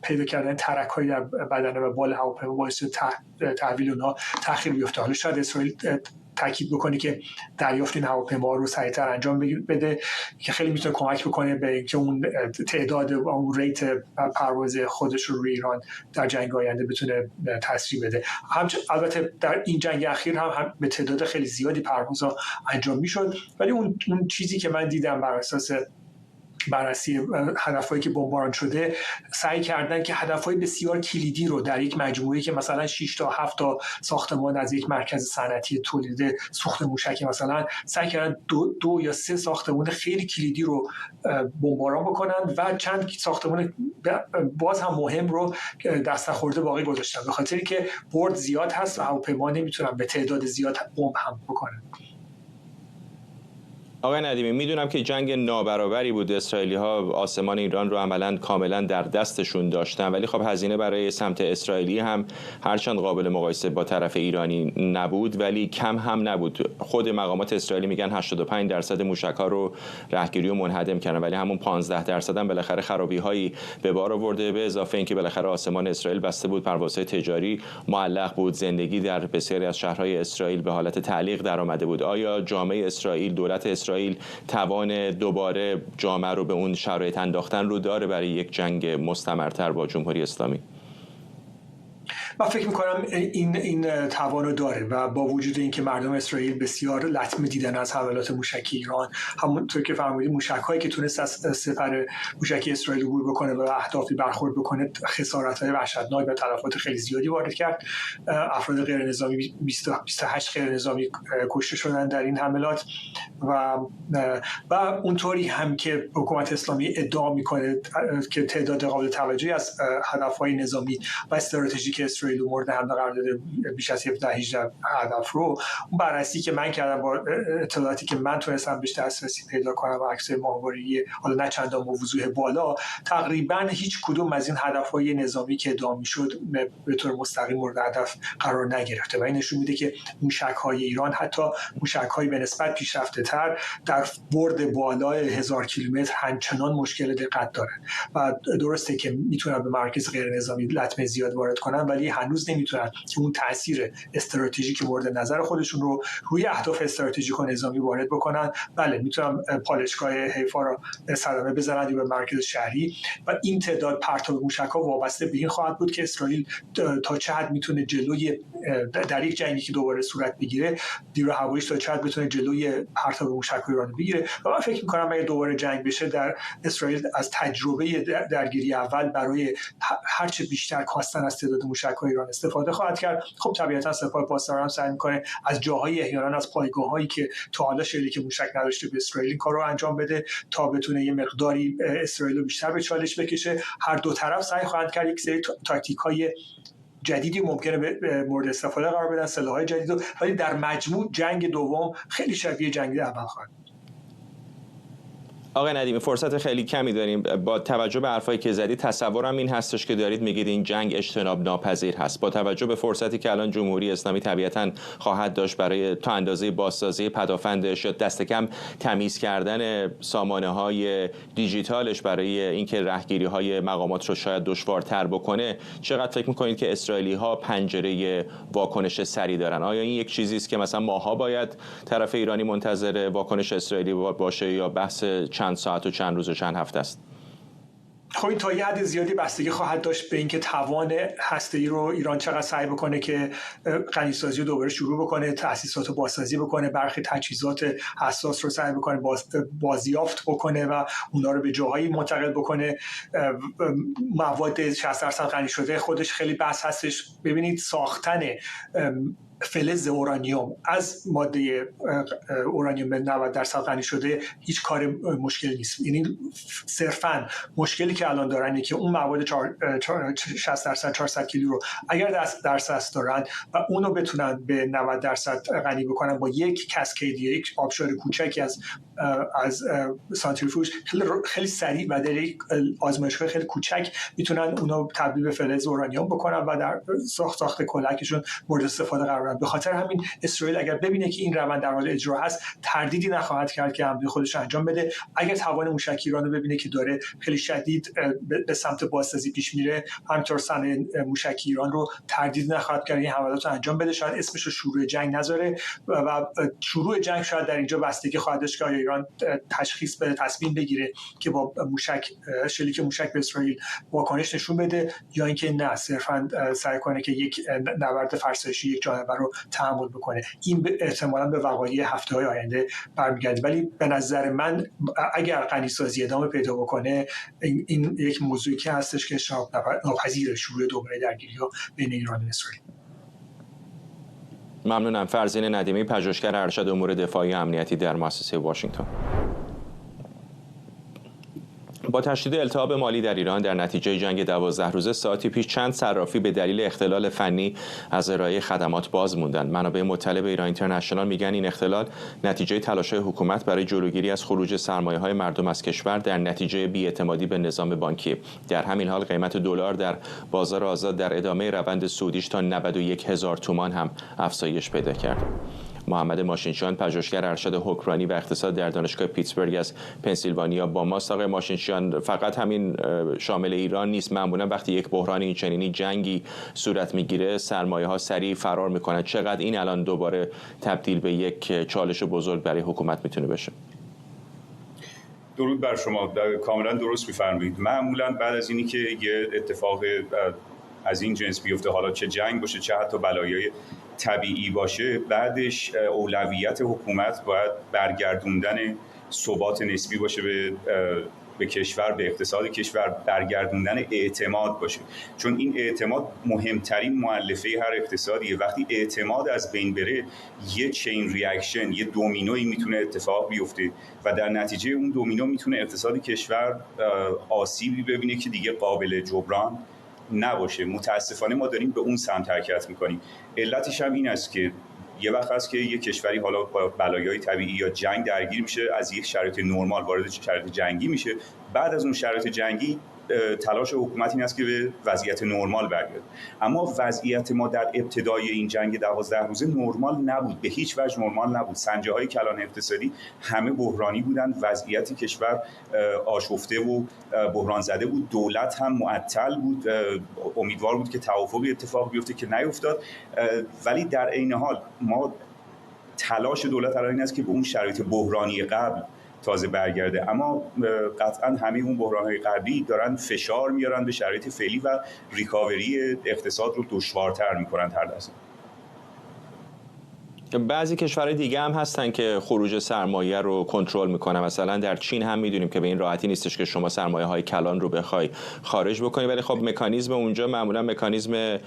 پیدا کردن ترک‌هایی در بدنه و بال هواپیما باعث تحویل اونها تأخیر بیفته. حالا شاید اسرائیل تاکید بکنه که دریافت این هواپیما رو سریعتر انجام بده که خیلی میتونه کمک بکنه به اینکه اون تعداد و اون ریت پرواز خودش رو روی ایران در جنگ آینده بتونه تسریع بده. البته در این جنگ اخیر هم به تعداد خیلی زیادی پروازها انجام میشد، ولی اون چیزی که من دیدم بر اساس بررسی هدفهایی که بمباران شده، سعی کردن که هدفهای بسیار کلیدی رو در یک مجموعه‌ای که مثلا 6 تا 7 تا ساختمان از یک مرکز صنعتی تولید سوخت موشکی مثلا سعی کردن 2 یا 3 ساختمان خیلی کلیدی رو بمباران بکنن و چند ساختمان باز هم مهم رو دست نخورده باقی گذاشتن، به خاطری که برد زیاد هست و هواپیما نمیتونن به تعداد زیاد بمب حمل بکنن. آقای ندیمی، میدونم که جنگ نابرابری بود، اسرائیلی‌ها آسمان ایران رو عملاً کاملاً در دستشون داشتن، ولی خب هزینه برای سمت اسرائیلی هم هرچند قابل مقایسه با طرف ایرانی نبود ولی کم هم نبود. خود مقامات اسرائیلی میگن 85% موشک‌ها رو رهگیری و منهدم کردن، ولی همون 15% هم بالاخره خرابی‌هایی به بار آورده، به اضافه اینکه بالاخره آسمان اسرائیل بسته بود، پروازهای تجاری معلق بود، زندگی در بسیاری از شهرهای اسرائیل به حالت تعلیق درآمده بود. آیا جامعه اسرائیل، دولت اسرائیل توان دوباره جامعه رو به اون شرایط انداختن رو داره برای یک جنگ مستمرتر با جمهوری اسلامی؟ من فکر میکنم این توان رو داره و با وجود اینکه مردم اسرائیل بسیار لطمه دیدن از حملات موشکی ایران، همونطور که فرمودید موشک‌هایی که تونست از سپر موشکی اسرائیل عبور بکنه و اهدافی برخورد بکنه خسارت‌های وحشتناک و تلفات خیلی زیادی وارد کرد. افراد غیر نظامی 28 غیر نظامی کشته شدن در این حملات و اونطوری هم که حکومت اسلامی ادعا میکنه که تعداد قابل توجهی از هدف‌های نظامی و استراتژیک اسرائیل مورد حمله قرار داده، بیش از 17-18 هدف رو. اون بررسی که من کردم با اطلاعاتی که من تونستم بهش دسترسی پیدا کنم و عکس‌های ماهواره‌ای حالا نه چندان با وضوح بالا، تقریبا هیچ کدوم از این هدف‌های نظامی که ادعا می‌شد به طور مستقیم مورد هدف قرار نگرفته و این نشون میده که موشک‌های ایران، حتی موشک‌های به نسبت پیشرفته‌تر در برد بالای 1000 کیلومتر همچنان مشکل دقت دارن و درسته که میتونن به مرکز غیر نظامی لطمه زیاد وارد کنن، ولی هنوز نمیتونن که اون تاثیر استراتژیک مورد نظر خودشون رو روی اهداف استراتژیک و نظامی وارد بکنن. بله میتونن پالایشگاه حیفا رو صدمه بزنن یا به مرکز شهری و این تعداد پرتاب موشک‌ها وابسته به این خواهد بود که اسرائیل تا چه حد میتونه جلوی در یک جنگی که دوباره صورت بگیره نیروی هواییش تا چه حد بتونه جلوی پرتاب موشک‌های ایران بگیره. و من فکر می‌کنم اگه دوباره جنگ بشه در اسرائیل از تجربه درگیری اول برای هر چه بیشتر کاستن از تعداد موشک‌های ایران استفاده خواهد کرد. خب طبیعتاً سپاه پاسداران هم سعی می‌کنه از جاهای احیانا از پایگاه‌هایی که تا حالا شلیک موشک نداشته به اسرائیل این کارو انجام بده تا بتونه یه مقداری اسرائیل رو بیشتر به چالش بکشه. هر دو طرف سعی خواهند کرد یک سری تاکتیک‌های جدیدی ممکنه به مورد استفاده قرار بدن، سلاح‌های جدید، ولی در مجموع جنگ دوم خیلی شبیه جنگ اول خواهد بود. آقای ندیمی فرصت خیلی کمی داریم. با توجه به حرفایی که زدید تصورم این هستش که دارید میگید این جنگ اجتناب ناپذیر هست. با توجه به فرصتی که الان جمهوری اسلامی طبیعتاً خواهد داشت برای تا اندازه بازسازی پدافندش یا دست کم تمیز کردن سامانه‌های دیجیتالش برای اینکه رهگیری‌های مقامات رو شاید دشوارتر بکنه، چقدر فکر می‌کنید که اسرائیلی‌ها پنجره واکنش سریع دارن؟ آیا این یک چیزی است که مثلا ماها باید طرف ایرانی منتظر واکنش اسرائیلی باشه یا بحث چند ساعت و چند روز و چند هفته است؟ خب این تا یه حد زیادی بستگی خواهد داشت به اینکه توان هسته‌ای رو ایران چقدر سعی بکنه که غنیسازی رو دوباره شروع بکنه، تأسیسات رو بازسازی بکنه، برخی تجهیزات حساس رو سعی بکنه بازیافت بکنه و اونا رو به جاهایی منتقل بکنه. مواد 60% غنی شده خودش خیلی بحث هستش. ببینید ساختن فلز اورانیوم از ماده اورانیوم 90% غنی شده هیچ کار مشکل نیست. یعنی صرفاً مشکلی که الان دارن اینه که اون مواد 60% 400 کیلو رو اگر دسترس دارن و اونو بتونن به 90% غنی بکنن با یک کاسکید، یک آبشار کوچکی از سانتریفوژ خیلی سریع و در یک آزمایشگاه خیلی کوچک میتونن اونو تبدیل به فلز اورانیوم بکنن و در ساخت کلکشون مورد استفاده قرار بدن. به خاطر همین اسرائیل اگر ببینه که این روند در حال اجرا هست تردیدی نخواهد کرد که حمله خودش انجام بده. اگر توان موشک ایران رو ببینه که داره خیلی شدید به سمت بازسازی پیش میره، همینطور صنایع موشک ایران رو تردید نخواهد کرد این حملات رو انجام بده. شاید اسمش رو شروع جنگ نذاره و شروع جنگ شاید در اینجا بستگی خواهد داشت که ایران تشخیص بده، تصمیم بگیره که با شلیک موشک به اسرائیل واکنش نشون بده یا اینکه نه صرفاً سعی کنه که یک نبرد فرسایشی یک جانبه رو تحمل بکنه. این احتمالاً به وقایع هفته‌های آینده برمیگرده، ولی به نظر من اگر غنیسازی ادامه پیدا بکنه این یک موضوعی که هستش که اجتناب ناپذیر شروع دوباره درگیری‌ها بین ایران و اسرائیل. ممنونم. فرزین ندیمی، پژوهشگر ارشد امور دفاعی و امنیتی در مؤسسه واشنگتن. با تشدید التهاب مالی در ایران در نتیجه جنگ 12 روزه ساعتی پیش چند صرافی به دلیل اختلال فنی از ارائه خدمات باز موندند. منابع مطلع به ایران اینترنشنال میگن این اختلال نتیجه تلاش‌های حکومت برای جلوگیری از خروج سرمایه‌های مردم از کشور در نتیجه بی‌اعتمادی به نظام بانکی. در همین حال قیمت دلار در بازار آزاد در ادامه روند صعودیش تا 91,000 تومان هم افزایش پیدا کرد. محمد ماشینشیان، پژوهشگر ارشد حکمرانی و اقتصاد در دانشگاه پیتسبورگ از پنسیلوانیا با ماست. آقای ماشینشیان، فقط همین شامل ایران نیست، معمولا وقتی یک بحران این چنینی جنگی صورت میگیره سرمایه‌ها سریع فرار میکنن. چقدر این الان دوباره تبدیل به یک چالش بزرگ برای حکومت میتونه بشه؟ درود بر شما. کاملا درست میفرمایید. معمولا بعد از اینی که یه اتفاق از این جنس بیفته، حالا چه جنگ باشه چه حتی بلایای طبیعی باشه، بعدش اولویت حکومت باید برگردوندن ثبات نسبی باشه به کشور، به اقتصاد کشور، برگردوندن اعتماد باشه. چون این اعتماد مهمترین مؤلفه هر اقتصادیه. وقتی اعتماد از بین بره یه چین ریاکشن، یه دومینویی میتونه اتفاق بیفته و در نتیجه اون دومینو میتونه اقتصاد کشور آسیبی ببینه که دیگه قابل جبران نباشه. متاسفانه ما داریم به اون سمت حرکت میکنیم. علتش هم این است که یه وقت هست که یک کشوری حالا با بلایای طبیعی یا جنگ درگیر میشه، از یک شرایط نرمال وارد شرایط جنگی میشه، بعد از اون شرایط جنگی تلاش حکومت این است که به وضعیت نرمال برگرده. اما وضعیت ما در ابتدای این جنگ 12 روزه نرمال نبود، به هیچ وجه نرمال نبود. سنجه‌های کلان اقتصادی همه بحرانی بودند، وضعیت کشور آشفته و بحران زده بود، دولت هم معطل بود، امیدوار بود که توافقی اتفاق بیفته که نیفتاد. ولی در عین حال ما تلاش دولت الان این است که به اون شرایط بحرانی قبل تازه برگرده، اما قطعا همه اون بحران‌های قبلی دارن فشار میارن به شرایط فعلی و ریکاوری اقتصاد رو دشوارتر میکنن هر لحظه. بعضی کشورهای دیگه هم هستن که خروج سرمایه رو کنترل میکنن. مثلا در چین هم میدونیم که به این راحتی نیستش که شما سرمایه های کلان رو بخوای خارج بکنی، ولی خب مکانیزم اونجا معمولا مکانیزم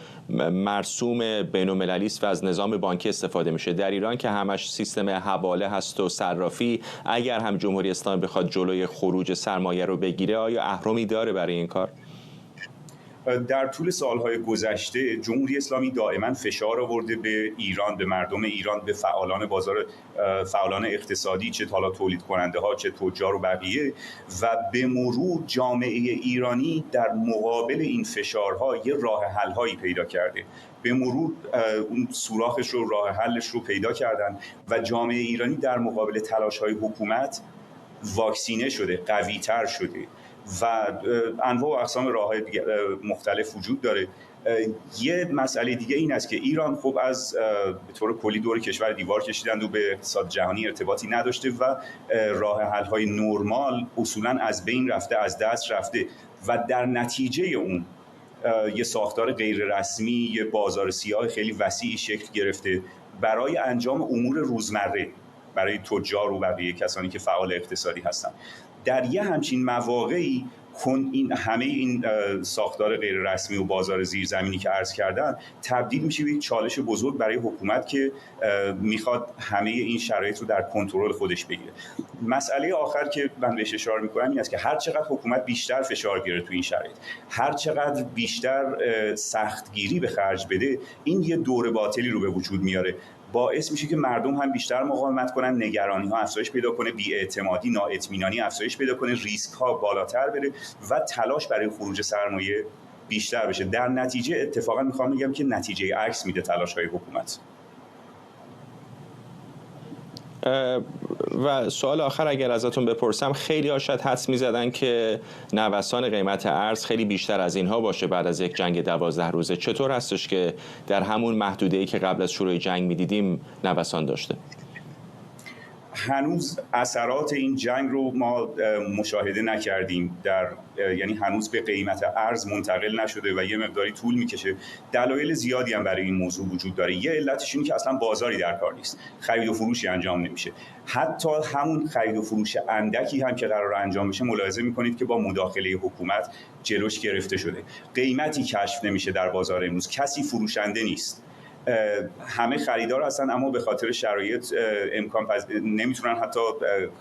مرسوم بین‌المللی است و از نظام بانکی استفاده میشه. در ایران که همش سیستم حواله هست و صرافی، اگر هم جمهوری اسلامی بخواد جلوی خروج سرمایه رو بگیره، آیا اهرمی داره برای این کار؟ در طول سالهای گذشته جمهوری اسلامی دائما فشار آورده به ایران، به مردم ایران، به فعالان بازار، فعالان اقتصادی، چه حالا تولید کننده ها چه تجار و بقیه، و به مرور جامعه ایرانی در مقابل این فشارها یه راه حل هایی پیدا کرده. به مرور اون سوراخش رو، راه حلش رو پیدا کردن و جامعه ایرانی در مقابل تلاش های حکومت واکسینه شده، قوی تر شده و انواع و اقسام راه‌های مختلف وجود داره. یه مسئله دیگه این است که ایران خب از به طور کلی دور کشور دیوار کشیدند و به اقتصاد جهانی ارتباطی نداشته و راه حل‌های نرمال اصولاً از بین رفته، از دست رفته و در نتیجه اون یه ساختار غیر رسمی، یه بازار سیاه خیلی وسیعی شکل گرفته برای انجام امور روزمره برای تجار و بقیه کسانی که فعال اقتصادی هستند. در یه همچین مواقعی همه این ساختار غیر رسمی و بازار زیرزمینی که عرض کردن تبدیل میشه به یک چالش بزرگ برای حکومت که میخواد همه این شرایط رو در کنترل خودش بگیره. مسئله آخر که من بهش اشاره میکنم این است که هر چقدر حکومت بیشتر فشار بیاره تو این شرایط، هر چقدر بیشتر سختگیری به خرج بده، این یه دور باطلی رو به وجود میاره، باعث میشه که مردم هم بیشتر مقاومت کنن، نگرانی ها افزایش پیدا کنه، بی‌اعتمادی، نااطمینانی افزایش پیدا کنه، ریسک ها بالاتر بره و تلاش برای خروج سرمایه بیشتر بشه. در نتیجه اتفاقا میخوام بگم که نتیجه عکس میده تلاش های حکومت. و سوال آخر اگر ازتون بپرسم، خیلی ها شاید حدس میزدن که نوسان قیمت ارز خیلی بیشتر از اینها باشه بعد از یک جنگ 12 روزه. چطور هستش که در همون محدوده‌ای که قبل از شروع جنگ میدیدیم نوسان داشته؟ هنوز اثرات این جنگ رو ما مشاهده نکردیم، یعنی هنوز به قیمت ارز منتقل نشده و یه مقداری طول میکشه. دلایل زیادی هم برای این موضوع وجود داره. یه علتش اینه که اصلا بازاری در کار نیست، خرید و فروشی انجام نمیشه. حتی همون خرید و فروش اندکی هم که قرار انجام بشه ملاحظه میکنید که با مداخله حکومت جلوش گرفته شده. قیمتی کشف نمیشه در بازار امروز، کسی فروشنده نیست، همه خریدار هستن اما به خاطر شرایط نمیتونن حتی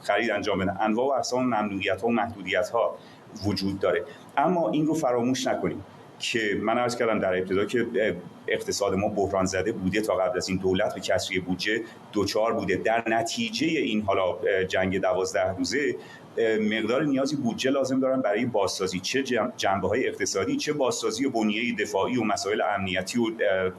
خرید انجام بدن. انواع و اقسام ممنوعیت‌ها و محدودیت‌ها وجود داره. اما این رو فراموش نکنیم که من عرض کردم در ابتدا که اقتصاد ما بحران زده بوده تا قبل از این، دولت به کسری بودجه دوچار بوده. در نتیجه این حالا جنگ 12 روزه مقدار نیازی بودجه لازم دارن برای بازسازی، چه جنبه‌های اقتصادی، چه بازسازی و بنیه دفاعی و مسائل امنیتی و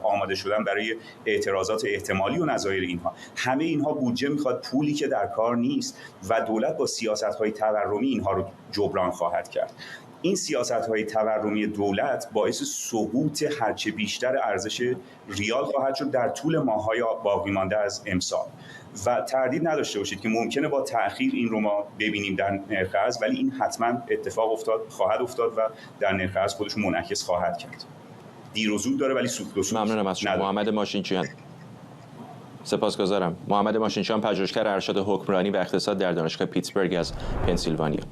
آماده شدن برای اعتراضات احتمالی و نظایر اینها. همه اینها بودجه میخواد، پولی که در کار نیست و دولت با سیاست‌های تورمی اینها رو جبران خواهد کرد. این سیاست‌های تورمی دولت باعث سقوط هرچه بیشتر ارزش ریال خواهد شد در طول ماه‌های باقی مانده از امسال و تردید نداشته باشید که ممکنه با تأخیر این رو ما ببینیم در نرخ ارز، ولی این حتما اتفاق خواهد افتاد و در نرخ ارز خودش منعکس خواهد کرد. دیر و زود داره ولی سوخت و سوز. ممنونم از شما محمد ماشینچیان. سپاسگزارم. محمد ماشینچیان، پژوهشگر ارشد حکمرانی و اقتصاد در دانشگاه پیتسبورگ از پنسیلوانیا.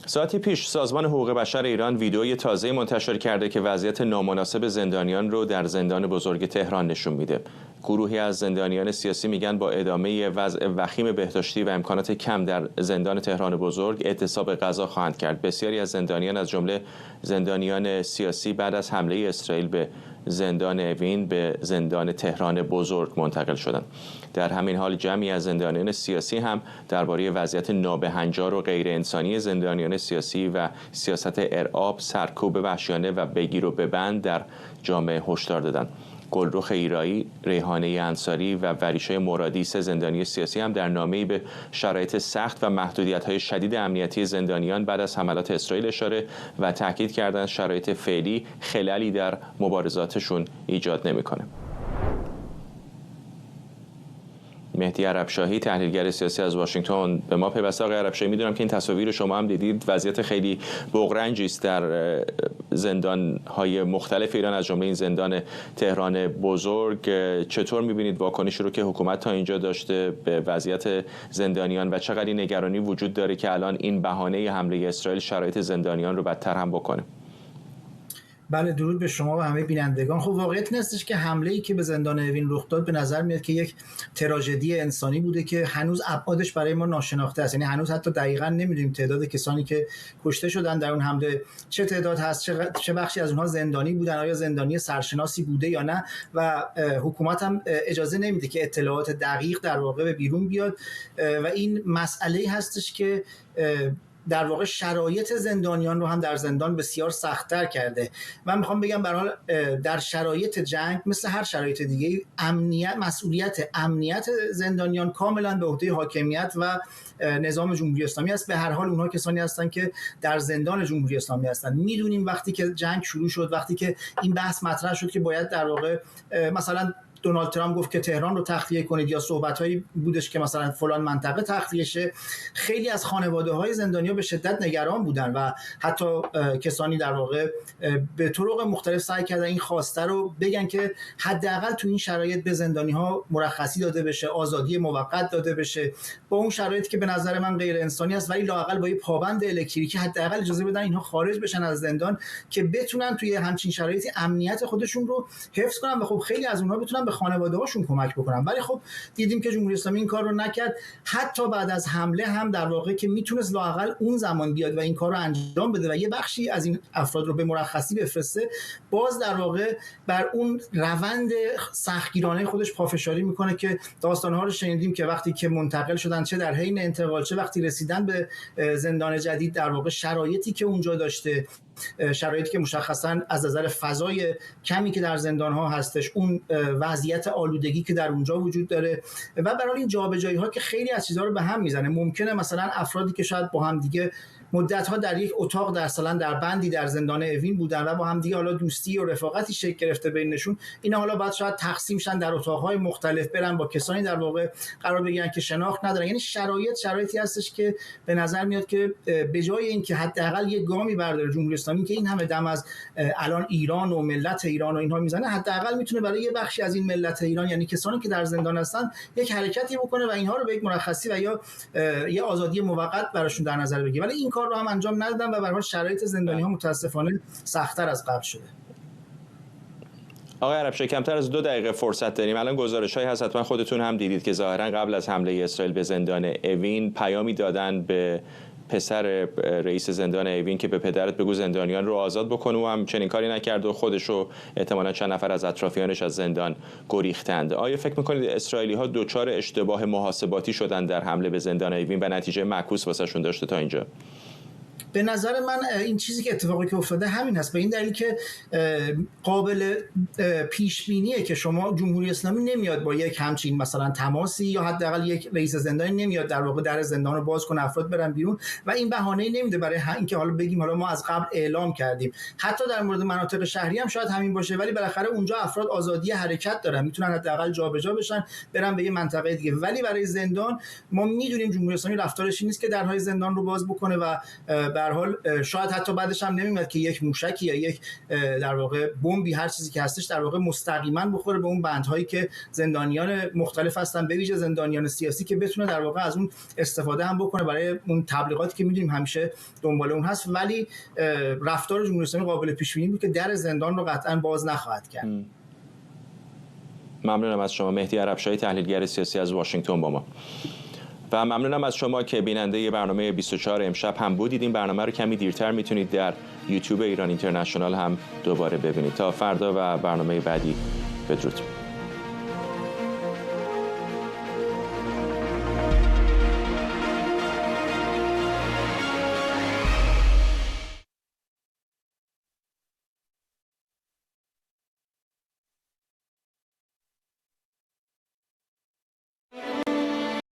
ساعتی پیش سازمان حقوق بشر ایران ویدئوی تازه منتشر کرده که وضعیت نامناسب زندانیان رو در زندان بزرگ تهران نشون میده. گروهی از زندانیان سیاسی میگن با ادامه وضع وخیم بهداشتی و امکانات کم در زندان تهران بزرگ اعتصاب غذا خواهند کرد. بسیاری از زندانیان از جمله زندانیان سیاسی بعد از حمله اسرائیل به زندان اوین به زندان تهران بزرگ منتقل شدند. در همین حال جمعی از زندانیان سیاسی هم درباره وضعیت نابهنجار و غیر انسانی زندانیان سیاسی و سیاست ارعاب، سرکوب وحشیانه و بگیر و ببند در جامعه هشدار دادند. گلرخ ایرایی، ریحانه انصاری و وریشای مرادی، 3 زندانی سیاسی هم در نامه‌ای به شرایط سخت و محدودیت‌های شدید امنیتی زندانیان بعد از حملات اسرائیل اشاره و تاکید کردند شرایط فعلی خللی در مبارزاتشون ایجاد نمی‌کنه. مهدی عربشاهی، تحلیلگر سیاسی از واشنگتن، به ما پیوسته. آقای عربشاهی، میدونم که این تصاویر شما هم دیدید، وضعیت خیلی بغرنجی است در زندان‌های مختلف ایران، از جمله این زندان تهران بزرگ. چطور می‌بینید واکنشی رو که حکومت تا اینجا داشته به وضعیت زندانیان و چقدر نگرانی وجود داره که الان این بهانه حمله اسرائیل شرایط زندانیان رو بدتر هم بکنه؟ بله، درود به شما و همه بینندگان. خب واقعیت این هستش که حمله‌ای که به زندان اوین رخ داد به نظر میاد که یک تراژدی انسانی بوده که هنوز ابعادش برای ما ناشناخته است. یعنی هنوز حتی دقیقاً نمیدونیم تعداد کسانی که کشته شدن در اون حمله چه تعداد هست، چه بخشی از اونها زندانی بودن، آیا زندانی سرشناسی بوده یا نه، و حکومت هم اجازه نمیده که اطلاعات دقیق در واقع به بیرون بیاد و این مسئله‌ای هستش که در واقع شرایط زندانیان رو هم در زندان بسیار سخت‌تر کرده. من میخوام بگم به هر حال در شرایط جنگ مثل هر شرایط دیگه مسئولیت امنیت زندانیان کاملا به عهده حاکمیت و نظام جمهوری اسلامی است. به هر حال اونها کسانی هستن که در زندان جمهوری اسلامی هستن. میدونیم وقتی که جنگ شروع شد، وقتی که این بحث مطرح شد که باید در واقع مثلا دونالد ترامپ گفت که تهران رو تخلیه کنید یا صحبت‌هایی بودش که مثلا فلان منطقه تخلیه شه، خیلی از خانواده‌های زندانی‌ها به شدت نگران بودن و حتی کسانی در واقع به طرق مختلف سعی کردن این خواسته رو بگن که حداقل تو این شرایط به زندانی‌ها مرخصی داده بشه، آزادی موقت داده بشه، با اون شرایطی که به نظر من غیر انسانی است، ولی لااقل با یه پابند الکتریکی حداقل اجازه بدن اینها خارج بشن از زندان که بتونن توی همچین شرایطی امنیت خودشون رو حفظ کنن و خب خیلی از اونها بتونن به خانواده‌هاشون کمک بکنن. ولی خب دیدیم که جمهوری اسلامی این کار رو نکرد. حتی بعد از حمله هم در واقع که میتونست لااقل اون زمان بیاد و این کار رو انجام بده و یه بخشی از این افراد رو به مرخصی بفرسته، باز در واقع بر اون روند سختگیرانه خودش پافشاری میکنه که داستان‌ها رو شنیدیم که وقتی که منتقل شدن، چه در حین انتقال چه وقتی رسیدن به زندان جدید، در واقع شرایطی که اونجا داشته، شرایطی که مشخصاً از نظر فضای کمی که در زندان‌ها هستش، اون وضعیت آلودگی که در اونجا وجود داره و برای این جابجایی‌ها که خیلی از چیزها رو به هم میزنه. ممکنه مثلا افرادی که شاید با هم دیگه مدت‌ها در یک اتاق در بندی در زندان اوین بودن و با هم دیگه حالا دوستی و رفاقتی شکل گرفته بینشون، اینا حالا بعد شاید تقسیم شن در اتاق‌های مختلف، برن با کسانی در واقع قرار بگیرن که شناخت ندارن. یعنی شرایطی هستش که به نظر میاد که به جای اینکه حداقل یک گامی برداره جمهوری اسلامی که این همه دم از الان ایران و ملت ایران و اینها میزنه، حداقل میتونه برای یه بخشی از این ملت ایران، یعنی کسانی که در زندان هستن، یک حرکتی بکنه و اینها رو به یک مرخصی و یا یه آزادی موقت براشون در نظر بگیره. ولی این کار رو هم انجام ندادن و به هر حال شرایط زندانی‌ها متاسفانه سخت‌تر از قبل شده. آقای عربشاهی، کمتر از 2 دقیقه فرصت داریم. الان گزارش‌هایی هست، حتما خودتون هم دیدید، که ظاهرا قبل از حمله اسرائیل به زندان اوین پیامی دادن به پسر رئیس زندان اوین که به پدرت بگو زندانیان رو آزاد بکنه، و هم چنین کاری نکرد و خودش و احتمالاً چند نفر از اطرافیانش از زندان گریختند. آیا فکر می‌کنید اسرائیلی‌ها دچار اشتباه محاسباتی شدن در حمله به زندان اوین و نتیجه معکوس واسهشون داشته تا اینجا؟ به نظر من این چیزی که اتفاقی که افتاده همین هست، به این دلیل که قابل پیش بینیه که شما جمهوری اسلامی نمیاد با یک همچین مثلا تماسی یا حداقل یک رئیس زندانی نمیاد در واقع در زندان رو باز کنه افراد برن بیرون و این بهانه نمیده برای اینکه حالا بگیم حالا ما از قبل اعلام کردیم. حتی در مورد مناطق شهری هم شاید همین باشه، ولی بالاخره اونجا افراد آزادی حرکت دارن، میتونن حداقل جابجا بشن برن به یه منطقه دیگه. ولی برای زندان ما میدونیم جمهوری اسلامی رفتارش نیست که درهای زندان رو باز بکنه و به هر حال شاید حتی بعدش هم نمیاد که یک موشکی یا یک در واقع بمبی، هر چیزی که هستش، در واقع مستقیما بخوره به اون بندهایی که زندانیان مختلف هستن، به ویژه زندانیان سیاسی، که بتونه در واقع از اون استفاده هم بکنه برای اون تبلیغاتی که میدونیم همیشه دنبال اون هست. ولی رفتار جمهوری اسلامی قابل پیش بینی بود که در زندان رو قطعا باز نخواهد کرد. ممنونم از شما. مهدی عربشاهی، تحلیلگر سیاسی از واشنگتن با ما. و ممنونم از شما که بیننده برنامه 24 امشب هم بودید. این برنامه رو کمی دیرتر میتونید در یوتیوب ایران اینترنشنال هم دوباره ببینید. تا فردا و برنامه بعدی، بدرود.